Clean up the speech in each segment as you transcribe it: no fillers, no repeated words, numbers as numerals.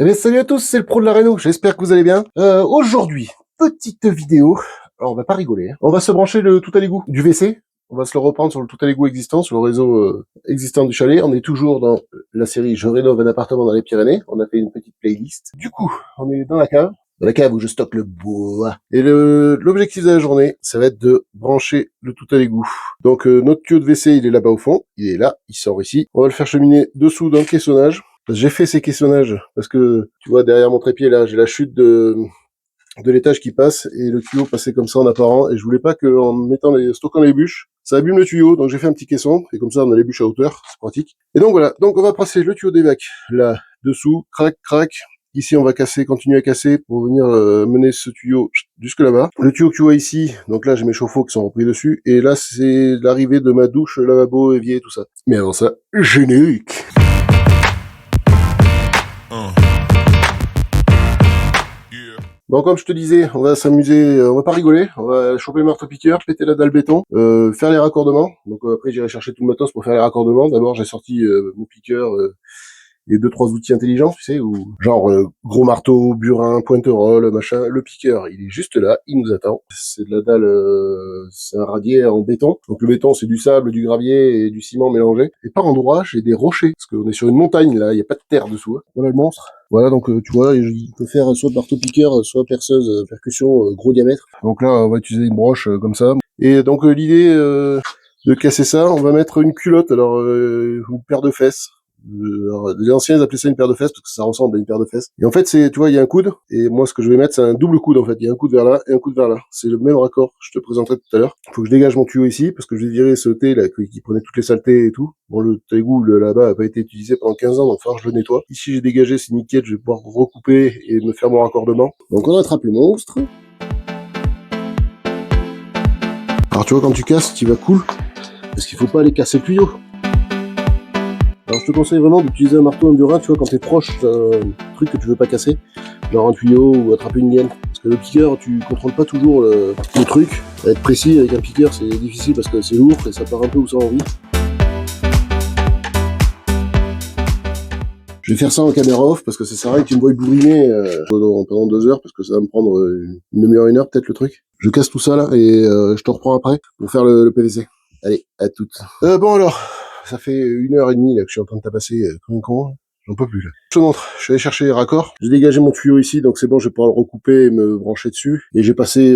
Eh bien, salut à tous, c'est le pro de la réno, j'espère que vous allez bien. Aujourd'hui, petite vidéo, alors on va pas rigoler, hein. On va se brancher le tout à l'égout du WC, on va se le reprendre sur le tout à l'égout existant, sur le réseau existant du chalet. On est toujours dans la série Je rénove un appartement dans les Pyrénées, on a fait une petite playlist. Du coup, on est dans la cave où je stocke le bois. Et l'objectif de la journée, ça va être de brancher le tout à l'égout. Donc notre tuyau de WC, il est là-bas au fond, il est là, il sort ici. On va le faire cheminer dessous dans le caissonnage. J'ai fait ces caissonnages parce que, tu vois, derrière mon trépied, là, j'ai la chute de l'étage qui passe et le tuyau passait comme ça en apparent et je voulais pas qu'en stockant les bûches, ça abîme le tuyau. Donc j'ai fait un petit caisson et comme ça, on a les bûches à hauteur, c'est pratique. Et donc voilà, donc on va passer le tuyau d'évac là, dessous, crac, crac. Ici, on va continuer à casser pour venir mener ce tuyau jusque là-bas. Le tuyau que tu vois ici, donc là, j'ai mes chauffe-eau qui sont repris dessus. Et là, c'est l'arrivée de ma douche, lavabo, évier, tout ça. Mais avant ça, générique. Bon, comme je te disais, on va s'amuser, on va pas rigoler, on va choper le marteau-piqueur, péter la dalle béton, faire les raccordements. Donc après, j'irai chercher tout le matos pour faire les raccordements. D'abord, j'ai sorti mon piqueur et 2-3 outils intelligents, tu sais, ou genre gros marteau, burin, pointerolle, machin. Le piqueur, il est juste là, il nous attend. C'est de la dalle, c'est un radier en béton. Donc le béton, c'est du sable, du gravier et du ciment mélangé. Et par endroits, j'ai des rochers, parce qu'on est sur une montagne là, il y a pas de terre dessous. Hein. Voilà le monstre. Voilà, donc tu vois, il peut faire soit marteau-piqueur, soit perceuse, percussion, gros diamètre. Donc là, on va utiliser une broche comme ça. Et donc l'idée de casser ça, on va mettre une culotte, alors une paire de fesses. Alors, les anciens ils appelaient ça une paire de fesses parce que ça ressemble à une paire de fesses. Et en fait, c'est, tu vois, il y a un coude. Et moi, ce que je vais mettre, c'est un double coude en fait. Il y a un coude vers là et un coude vers là. C'est le même raccord. Je te présenterai tout à l'heure. Il faut que je dégage mon tuyau ici parce que je vais virer ce thé là qui prenait toutes les saletés et tout. Bon, le égout là-bas a pas été utilisé pendant 15 ans, donc il je le nettoie. Ici, j'ai dégagé, c'est nickel. Je vais pouvoir recouper et me faire mon raccordement. Donc, on attrape le monstre. Alors, tu vois, quand tu casses, tu vas cool parce qu'il faut pas aller casser le tuyau. Alors je te conseille vraiment d'utiliser un marteau, un burin, tu vois, quand t'es proche d'un truc que tu veux pas casser, genre un tuyau ou attraper une gaine. Parce que le piqueur, tu contrôles pas toujours le truc. Être précis avec un piqueur, c'est difficile parce que c'est lourd et ça part un peu où ça a envie. Je vais faire ça en caméra off parce que ça sert à rien que tu me vois bourriner pendant 2 heures parce que ça va me prendre une demi-heure, 1 heure peut-être le truc. Je casse tout ça là et je te reprends après pour faire le PVC. Allez, à toutes. Bon alors... Ça fait 1h30 là que je suis en train de tabasser comme un con. J'en peux plus là. Je te montre, je suis allé chercher les raccords. J'ai dégagé mon tuyau ici, donc c'est bon, je vais pouvoir le recouper et me brancher dessus. Et j'ai passé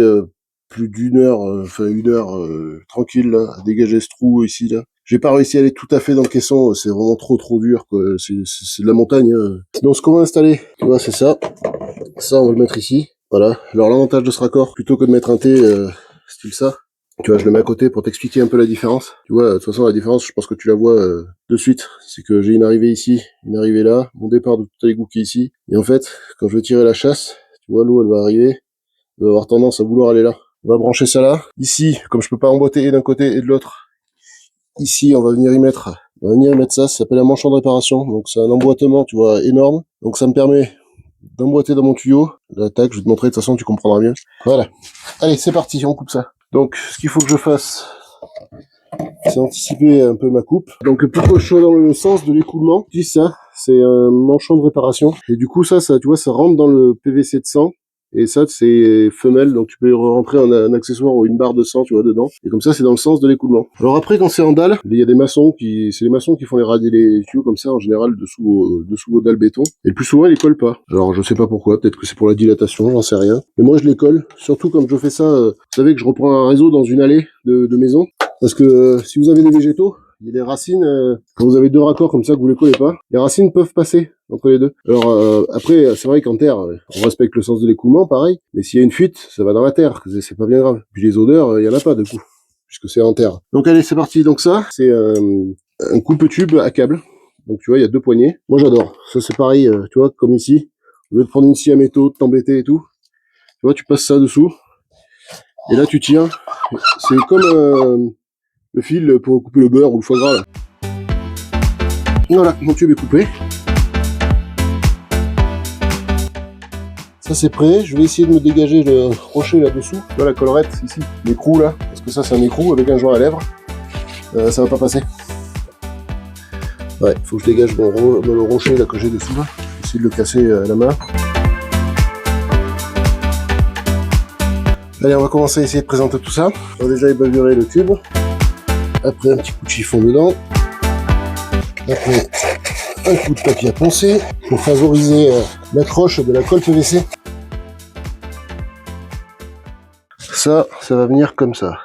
plus d'1 heure, tranquille là, à dégager ce trou ici là. J'ai pas réussi à aller tout à fait dans le caisson, c'est vraiment trop dur quoi. C'est de la montagne. Hein. Donc ce qu'on va installer, tu vois, c'est ça. Ça, on va le mettre ici. Voilà. Alors l'avantage de ce raccord, plutôt que de mettre un T style ça. Tu vois, je le mets à côté pour t'expliquer un peu la différence. Tu vois, de toute façon, la différence, je pense que tu la vois de suite. C'est que j'ai une arrivée ici, une arrivée là, mon départ de tout à l'égout qui est ici. Et en fait, quand je vais tirer la chasse, tu vois, l'eau, elle va arriver. Elle va avoir tendance à vouloir aller là. On va brancher ça là. Ici, comme je peux pas emboîter d'un côté et de l'autre, ici, on va venir y mettre ça. Ça s'appelle un manchon de réparation. Donc, c'est un emboîtement, tu vois, énorme. Donc, ça me permet d'emboîter dans mon tuyau. Là, tac, je vais te montrer, de toute façon, tu comprendras mieux. Voilà. Allez, c'est parti, on coupe ça. Donc, ce qu'il faut que je fasse, c'est anticiper un peu ma coupe. Donc, pourquoi je suis dans le sens de l'écoulement, je dis ça, c'est un manchon de réparation. Et du coup, ça, tu vois, ça rentre dans le PVC de 100. Et ça, c'est femelle, donc tu peux rentrer un accessoire ou une barre de 100, tu vois, dedans. Et comme ça, c'est dans le sens de l'écoulement. Alors après, quand c'est en dalle, il y a des maçons c'est les maçons qui font les tuyaux comme ça, en général, dessous vos dalles béton. Et le plus souvent, ils les collent pas. Alors, je sais pas pourquoi, peut-être que c'est pour la dilatation, j'en sais rien. Mais moi, je les colle. Surtout comme je fais ça, vous savez que je reprends un réseau dans une allée de maison. Parce que si vous avez des végétaux, il y a des racines, quand vous avez 2 raccords comme ça que vous les collez pas, les racines peuvent passer entre les deux. Alors après, c'est vrai qu'en terre, on respecte le sens de l'écoulement, pareil, mais s'il y a une fuite, ça va dans la terre, c'est pas bien grave. Puis les odeurs, il y en a pas de coup, puisque c'est en terre. Donc allez, c'est parti. Donc ça, c'est un coupe-tube à câble. Donc tu vois, il y a 2 poignées. Moi j'adore. Ça c'est pareil, tu vois, comme ici. Au lieu de prendre une scie à métaux, de t'embêter et tout, tu vois, tu passes ça dessous. Et là tu tiens. C'est comme le fil pour couper le beurre ou le foie gras là. Voilà, mon tube est coupé. Ça c'est prêt, je vais essayer de me dégager le rocher là-dessous. Là la collerette ici, l'écrou là, parce que ça c'est un écrou avec un joint à lèvres. Ça va pas passer. Ouais, faut que je dégage le rocher là que j'ai dessous là. Je vais essayer de le casser à la main. Allez, on va commencer à essayer de présenter tout ça. On va déjà ébavurer le tube. Après, un petit coup de chiffon dedans. Après, un coup de papier à poncer pour favoriser l'accroche de la colle PVC. Ça va venir comme ça.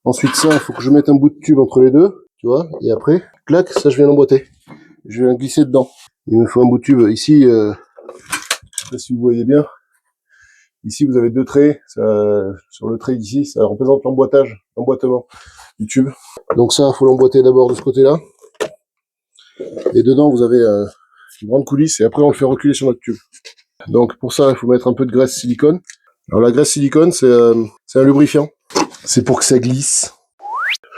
Ensuite, ça, il faut que je mette un bout de tube entre les deux, tu vois. Et après, clac, ça, je viens l'emboîter. Je viens glisser dedans. Il me faut un bout de tube. Ici, je sais pas si vous voyez bien. Ici, vous avez deux traits. Ça, sur le trait d'ici, ça représente l'emboîtement du tube. Donc ça, il faut l'emboîter d'abord de ce côté-là. Et dedans, vous avez une grande coulisse et après, on le fait reculer sur notre tube. Donc pour ça, il faut mettre un peu de graisse silicone. Alors la graisse silicone, c'est un lubrifiant. C'est pour que ça glisse.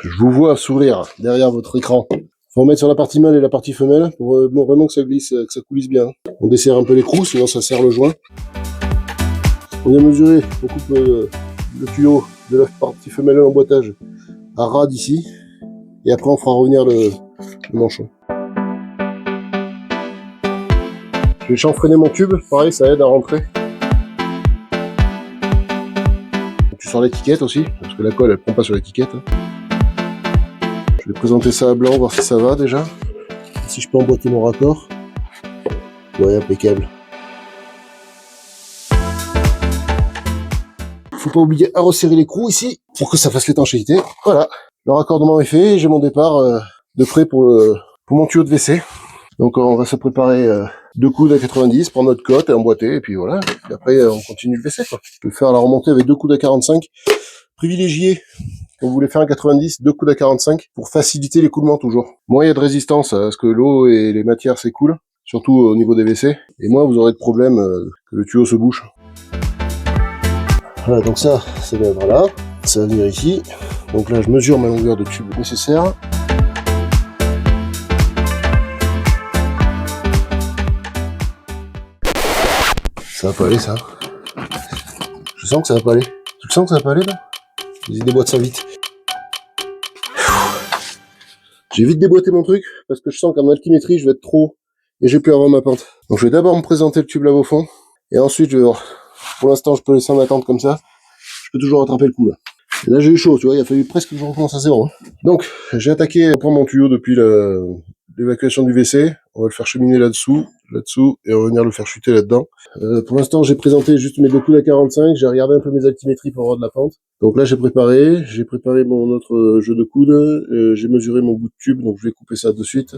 Je vous vois sourire derrière votre écran. Faut en mettre sur la partie mâle et la partie femelle pour vraiment que ça glisse, que ça coulisse bien. On desserre un peu l'écrou, sinon ça serre le joint. On vient mesurer, on coupe le tuyau de la partie femelle de l'emboîtage à ras d'ici. Et après on fera revenir le manchon. Je vais chanfreiner mon tube, pareil ça aide à rentrer. Tu sors l'étiquette aussi, parce que la colle elle prend pas sur l'étiquette. Je vais présenter ça à blanc, voir si ça va déjà. Si je peux emboîter mon raccord. Ouais, impeccable. Faut pas oublier à resserrer l'écrou ici, pour que ça fasse l'étanchéité. Voilà, le raccordement est fait, j'ai mon départ de prêt pour mon tuyau de WC. Donc on va se préparer 2 coudes à 90 pour notre cote et emboîter, et puis voilà. Et après on continue le WC, quoi. Je peux faire la remontée avec 2 coudes à 45. Privilégié, quand vous voulez faire un 90, 2 coudes à 45 pour faciliter l'écoulement toujours. Moins il y a de résistance à ce que l'eau et les matières s'écoulent, surtout au niveau des WC, et moins vous aurez de problème que le tuyau se bouche. Voilà, donc ça viendra là, ça va venir ici. Donc là, je mesure ma longueur de tube nécessaire. Ça va pas aller, ça. Je sens que ça va pas aller. Tu le sens que ça va pas aller, là? Vas-y, déboîte ça vite. J'ai vite déboîté mon truc, parce que je sens qu'en altimétrie, je vais être trop, et j'ai pu avoir ma pente. Donc je vais d'abord me présenter le tube là au fond, et ensuite je vais voir. Pour l'instant, je peux laisser en attente comme ça. Je peux toujours rattraper le coup, là. Et là, j'ai eu chaud, tu vois, il a fallu presque que je recommence à zéro. Hein. Donc, j'ai attaqué pour mon tuyau depuis l'évacuation du WC. On va le faire cheminer là-dessous, et on va venir le faire chuter là-dedans. Pour l'instant, j'ai présenté juste mes 2 coudes à 45. J'ai regardé un peu mes altimétries pour avoir de la pente. Donc là, j'ai préparé mon autre jeu de coude. J'ai mesuré mon bout de tube, donc je vais couper ça de suite.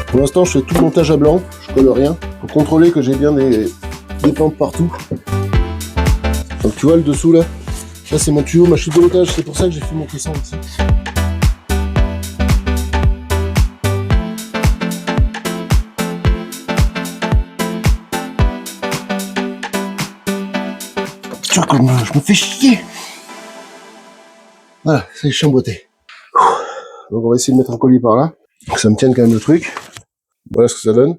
Pour l'instant, je fais tout le montage à blanc, je colle rien, pour contrôler que j'ai bien des pentes partout. Donc tu vois le dessous là, ça c'est mon tuyau, ma chute de montage, c'est pour ça que j'ai fait mon cuisson ici. Putain, comme je me fais chier. Voilà, ça y est, je suis emboîté. Donc on va essayer de mettre un collier par là, pour que ça me tienne quand même le truc. Voilà ce que ça donne.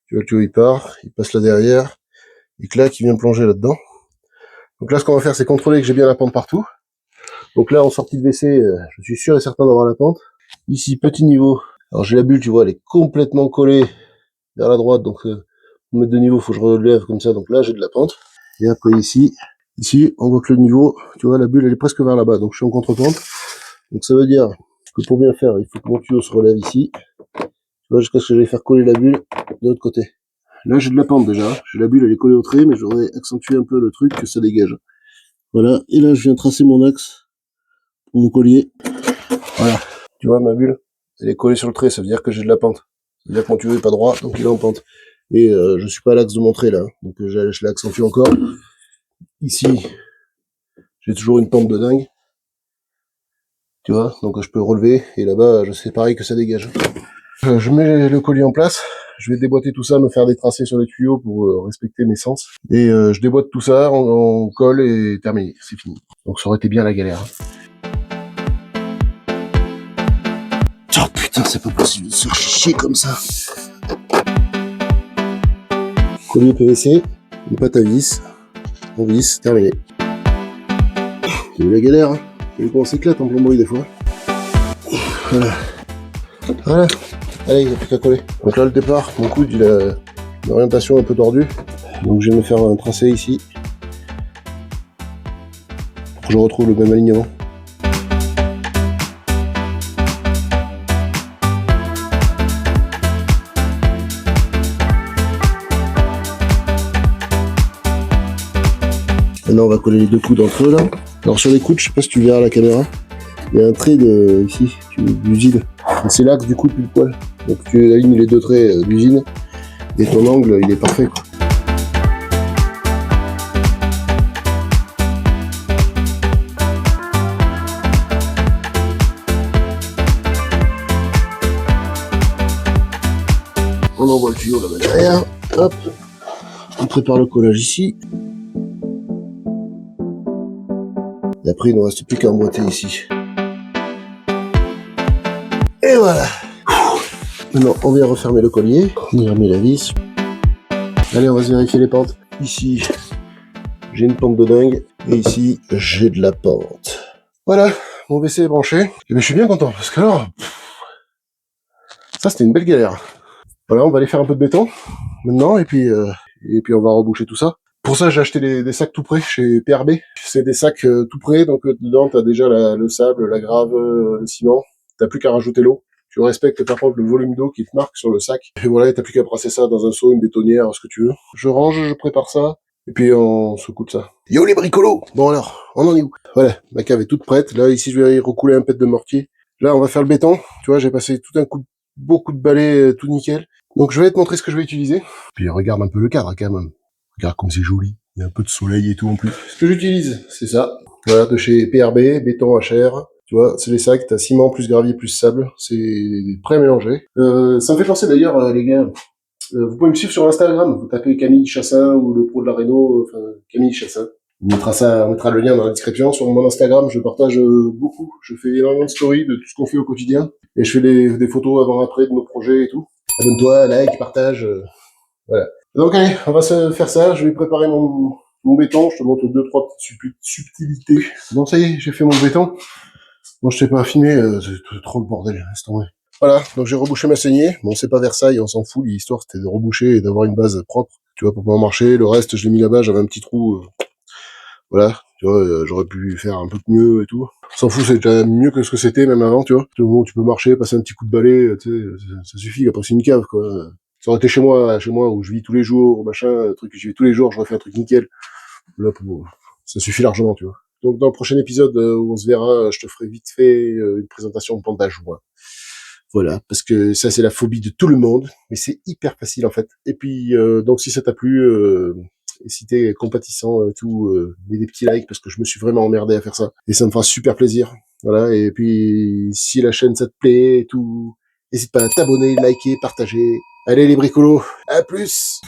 Tu vois, le tuyau il part, il passe là derrière, il claque, il vient plonger là-dedans. Donc là, ce qu'on va faire, c'est contrôler que j'ai bien la pente partout. Donc là, en sortie de WC, je suis sûr et certain d'avoir la pente. Ici, petit niveau. Alors j'ai la bulle, tu vois, elle est complètement collée vers la droite. Donc pour mettre de niveau, il faut que je relève comme ça. Donc là, j'ai de la pente. Et après ici, on voit que le niveau, tu vois, la bulle, elle est presque vers là-bas. Donc je suis en contre-pente. Donc ça veut dire que pour bien faire, il faut que mon tuyau se relève ici. Tu vois, jusqu'à ce que j'aille faire coller la bulle de l'autre côté. Là, j'ai de la pente déjà. J'ai la bulle, elle est collée au trait, mais j'aurais accentué un peu le truc que ça dégage. Voilà. Et là, je viens tracer mon axe pour mon collier. Voilà. Tu vois, ma bulle, elle est collée sur le trait. Ça veut dire que j'ai de la pente. Ça veut dire que mon tuyau est pas droit, donc il est en pente. Et je suis pas à l'axe de mon trait, là. Donc je l'accentue encore. Ici, j'ai toujours une pente de dingue. Tu vois, donc je peux relever. Et là-bas, je sais pareil que ça dégage. Je mets le collier en place. Je vais déboîter tout ça, me faire des tracés sur les tuyaux pour respecter mes sens. Et je déboîte tout ça, on colle et terminé, c'est fini. Donc ça aurait été bien la galère. Oh putain, c'est pas possible de se faire chier comme ça. Collier PVC, une pâte à vis, on visse, terminé. T'as vu la galère, hein? T'as vu comment on s'éclate en plomberie des fois. Voilà. Voilà. Allez, il n'y a plus qu'à coller. Donc là, le départ, mon coude, il a une orientation un peu tordue. Donc je vais me faire un tracé ici. Pour que je retrouve le même alignement. Maintenant, on va coller les deux coudes entre eux là. Alors sur les coudes, je sais pas si tu verras à la caméra, il y a un trait de ici, d'usine. C'est l'axe du coude pile poil. Donc tu alignes les deux traits d'usine et ton angle il est parfait quoi. On envoie le tuyau là-bas derrière, hop, on prépare le collage ici. Et après il ne reste plus qu'à emboîter ici. Et voilà. Maintenant on vient refermer le collier, on y remet la vis. Allez, on va se vérifier les pentes. Ici j'ai une pente de dingue et ici j'ai de la pente. Voilà, mon WC est branché. Et bien je suis bien content parce que alors, ça c'était une belle galère. Voilà, on va aller faire un peu de béton maintenant et puis on va reboucher tout ça. Pour ça, j'ai acheté des sacs tout prêts chez PRB. C'est des sacs tout prêts, donc dedans t'as déjà le sable, la grave, le ciment. T'as plus qu'à rajouter l'eau. Tu respectes par contre le volume d'eau qui te marque sur le sac. Et voilà, t'as plus qu'à brasser ça dans un seau, une bétonnière, ce que tu veux. Je range, je prépare ça, et puis on se coupe ça. Yo les bricolos! Bon alors, on en est où? Voilà, ma cave est toute prête. Là, ici, je vais recouler un pet de mortier. Là, on va faire le béton. Tu vois, j'ai passé tout un coup, beaucoup de balais, tout nickel. Donc je vais te montrer ce que je vais utiliser. Puis regarde un peu le cadre quand même. Regarde comme c'est joli. Il y a un peu de soleil et tout en plus. Ce que j'utilise, c'est ça. Voilà, de chez PRB, béton HR. Tu vois, c'est les sacs, t'as ciment plus gravier plus sable. C'est prêt à mélanger. Ça me fait penser d'ailleurs, les gars. Vous pouvez me suivre sur Instagram. Vous tapez Camille Chassin ou le pro de la Réno, enfin Camille Chassin. On mettra le lien dans la description. Sur mon Instagram, je partage beaucoup. Je fais énormément de stories de tout ce qu'on fait au quotidien. Et je fais des photos avant-après de nos projets et tout. Abonne-toi, like, partage, voilà. Donc allez, on va se faire ça. Je vais préparer mon béton. Je te montre 2-3 petites subtilités. Bon, ça y est, j'ai fait mon béton. Bon, je t'ai pas filmé, c'est trop le bordel, laisse tomber. Voilà, donc j'ai rebouché ma saignée. Bon, c'est pas Versailles, on s'en fout. L'histoire, c'était de reboucher et d'avoir une base propre, tu vois, pour pouvoir marcher. Le reste, je l'ai mis là-bas, j'avais un petit trou, voilà. Tu vois, j'aurais pu faire un peu mieux et tout. On s'en fout, c'est déjà mieux que ce que c'était, même avant, tu vois. Bon, tu peux marcher, passer un petit coup de balai, tu sais, ça suffit. Après, c'est une cave, quoi. Ça aurait été chez moi où je vis tous les jours, machin, un truc que j'y vais tous les jours, j'aurais fait un truc nickel. Là, ça suffit largement, tu vois. Donc, dans le prochain épisode où on se verra, je te ferai vite fait une présentation de pente à joint. Voilà, parce que ça, c'est la phobie de tout le monde, mais c'est hyper facile, en fait. Et puis, donc, si ça t'a plu, et si t'es compatissant et tout, mets des petits likes, parce que je me suis vraiment emmerdé à faire ça. Et ça me fera super plaisir. Voilà, et puis, si la chaîne, ça te plaît et tout, n'hésite pas à t'abonner, liker, partager. Allez, les bricolos, à plus!